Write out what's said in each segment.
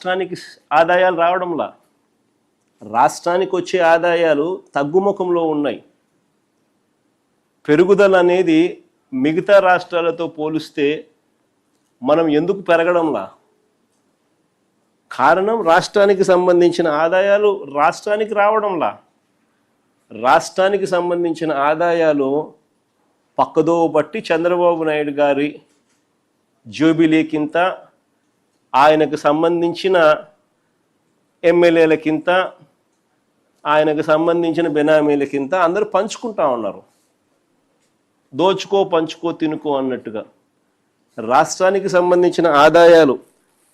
రాష్ట్రానికి ఆదాయాలు రావడంలా, రాష్ట్రానికి వచ్చే ఆదాయాలు తగ్గుముఖంలో ఉన్నాయి. పెరుగుదల అనేది మిగతా రాష్ట్రాలతో పోలిస్తే మనం ఎందుకు పెరగడంలా? కారణం రాష్ట్రానికి సంబంధించిన ఆదాయాలు రాష్ట్రానికి రావడంలా. రాష్ట్రానికి సంబంధించిన ఆదాయాలు పక్కదో పట్టి చంద్రబాబు నాయుడు గారి జోబిలీకింత, ఆయనకు సంబంధించిన ఎమ్మెల్యేలకింత, ఆయనకు సంబంధించిన బెనామీలకింత అందరూ పంచుకుంటా ఉన్నారు. దోచుకో పంచుకో తినుకో అన్నట్టుగా. రాష్ట్రానికి సంబంధించిన ఆదాయాలు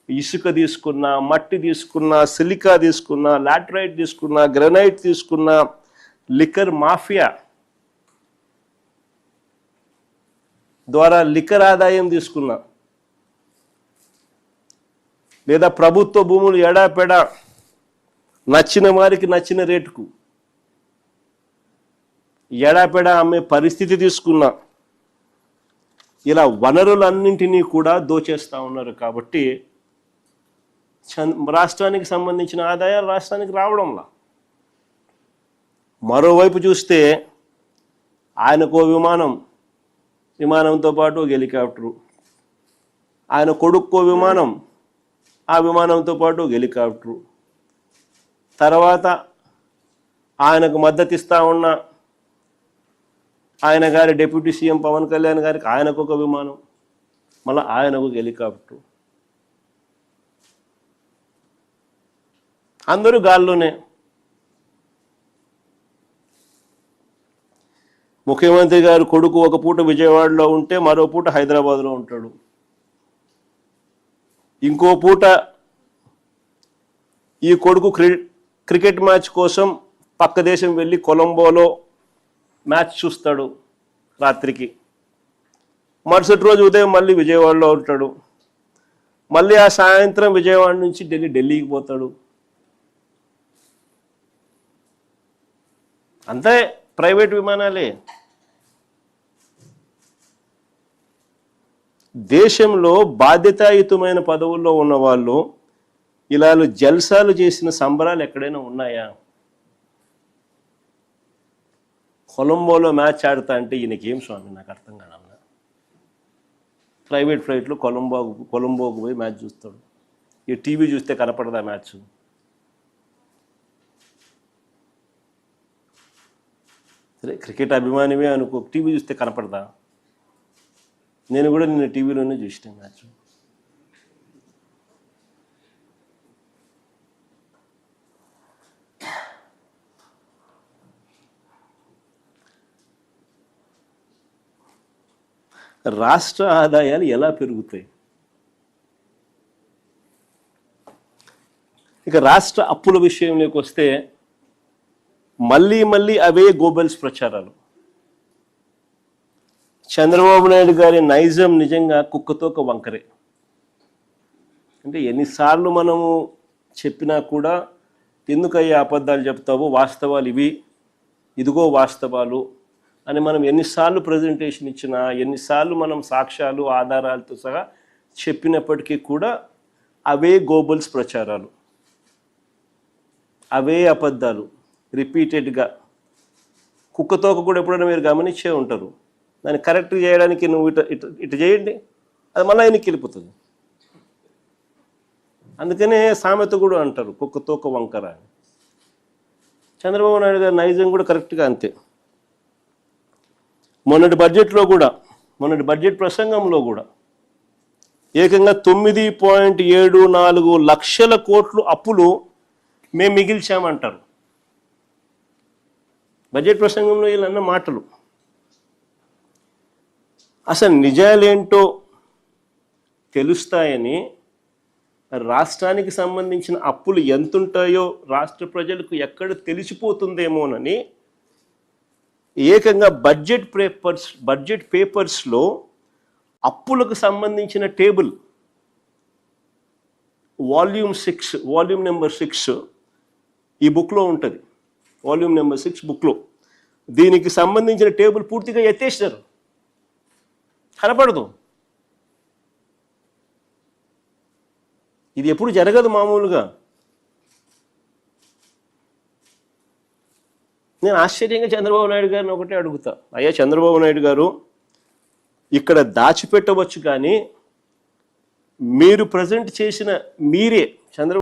ఇసుక తీసుకున్నా, మట్టి తీసుకున్నా, సిలికా తీసుకున్నా, లాటరైట్ తీసుకున్నా, గ్రనైట్ తీసుకున్నా, లిక్కర్ మాఫియా ద్వారా లిక్కర్ ఆదాయం తీసుకున్నా, లేదా ప్రభుత్వ భూములు ఎడాపెడా నచ్చిన వారికి నచ్చిన రేటుకు ఎడాపెడా అమ్మే పరిస్థితి తీసుకున్నా, ఇలా వనరులన్నింటినీ కూడా దోచేస్తూ ఉన్నారు. కాబట్టి రాష్ట్రానికి సంబంధించిన ఆదాయాలు రాష్ట్రానికి రావడంలా. మరోవైపు చూస్తే ఆయనకో విమానం, విమానంతో పాటు ఒక హెలికాప్టరు, ఆయన కొడుక్కో విమానం, ఆ విమానంతో పాటు ఒక హెలికాప్టరు, తర్వాత ఆయనకు మద్దతు ఇస్తూ ఉన్న ఆయన గారి డిప్యూటీ సీఎం పవన్ కళ్యాణ్ గారికి ఆయనకు ఒక విమానం, మళ్ళీ ఆయనకు ఒక హెలికాప్టరు, అందరూ గాల్లోనే. ముఖ్యమంత్రి గారు కొడుకు ఒక పూట విజయవాడలో ఉంటే మరో పూట హైదరాబాద్లో ఉంటాడు, ఇంకో పూట ఈ కొడుకు క్రికెట్ మ్యాచ్ కోసం పక్క దేశం వెళ్ళి కొలంబోలో మ్యాచ్ చూస్తాడు రాత్రికి, మరుసటి రోజు ఉదయం మళ్ళీ విజయవాడలో ఉంటాడు, మళ్ళీ ఆ సాయంత్రం విజయవాడ నుంచి ఢిల్లీకి పోతాడు. అంతే, ప్రైవేట్ విమానాలే. దేశంలో బాధ్యతాయుతమైన పదవుల్లో ఉన్న వాళ్ళు ఇలా జల్సాలు చేసిన సంబరాలు ఎక్కడైనా ఉన్నాయా? కొలంబోలో మ్యాచ్ ఆడుతా అంటే ఈయనకేం స్వామి, నాకు అర్థం కాదన్నా. ప్రైవేట్ ఫ్లైట్లో కొలంబోకు పోయి మ్యాచ్ చూస్తాడు. ఈ టీవీ చూస్తే కనపడదా మ్యాచ్? సరే, క్రికెట్ అభిమానివే అనుకో, టీవీ చూస్తే కనపడదా? నేను కూడా నిన్న టీవీలోనే చూసిన మ్యాచ్. రాష్ట్ర ఆదాయాలు ఎలా పెరుగుతాయి? ఇక రాష్ట్ర అప్పుల విషయంలోకి వస్తే మళ్ళీ అవే గోబెల్స్ ప్రచారాలు. చంద్రబాబు నాయుడు గారి నైజం నిజంగా కుక్కతోక వంకరే. అంటే ఎన్నిసార్లు మనము చెప్పినా కూడా ఎందుకయ్యా అబద్ధాలు చెప్తావు, వాస్తవాలు ఇవి, ఇదిగో వాస్తవాలు అని మనం ఎన్నిసార్లు ప్రజెంటేషన్ ఇచ్చినా, ఎన్నిసార్లు మనం సాక్ష్యాలు ఆధారాలతో సహా చెప్పినప్పటికీ కూడా అవే గోబెల్స్ ప్రచారాలు, అవే అబద్ధాలు రిపీటెడ్గా. కుక్కతోక కూడా ఎప్పుడైనా మీరు గమనించే ఉంటారు. దాన్ని కరెక్ట్ చేయడానికి నువ్వు ఇటు చేయండి, అది మళ్ళీ ఆయనకి వెళ్ళిపోతుంది. అందుకనే సామెత కూడా అంటారు కుక్కతోక వంకర అని. చంద్రబాబు నాయుడు గారి నైజం కూడా కరెక్ట్గా అంతే. మొన్నటి బడ్జెట్ ప్రసంగంలో కూడా ఏకంగా 9.74 లక్షల కోట్లు అప్పులు మేము మిగిల్చామంటారు. బడ్జెట్ ప్రసంగంలో వీళ్ళన్న మాటలు అసలు నిజాలేంటో తెలుస్తాయని, రాష్ట్రానికి సంబంధించిన అప్పులు ఎంతుంటాయో రాష్ట్ర ప్రజలకు ఎక్కడ తెలిసిపోతుందేమోనని ఏకంగా బడ్జెట్ పేపర్స్లో అప్పులకు సంబంధించిన టేబుల్ వాల్యూమ్ నెంబర్ 6 ఈ బుక్లో ఉంటుంది. వాల్యూమ్ నెంబర్ 6 బుక్లో దీనికి సంబంధించిన టేబుల్ పూర్తిగా ఎత్తేసినారు, కనపడదు. ఇది ఎప్పుడు జరగదు మామూలుగా. నేను ఆశ్చర్యంగా చంద్రబాబు నాయుడు గారిని ఒకటే అడుగుతా, అయ్యా చంద్రబాబు నాయుడు గారు, ఇక్కడ దాచిపెట్టవచ్చు కానీ మీరు ప్రజెంట్ చేసిన మీరే చంద్రబాబు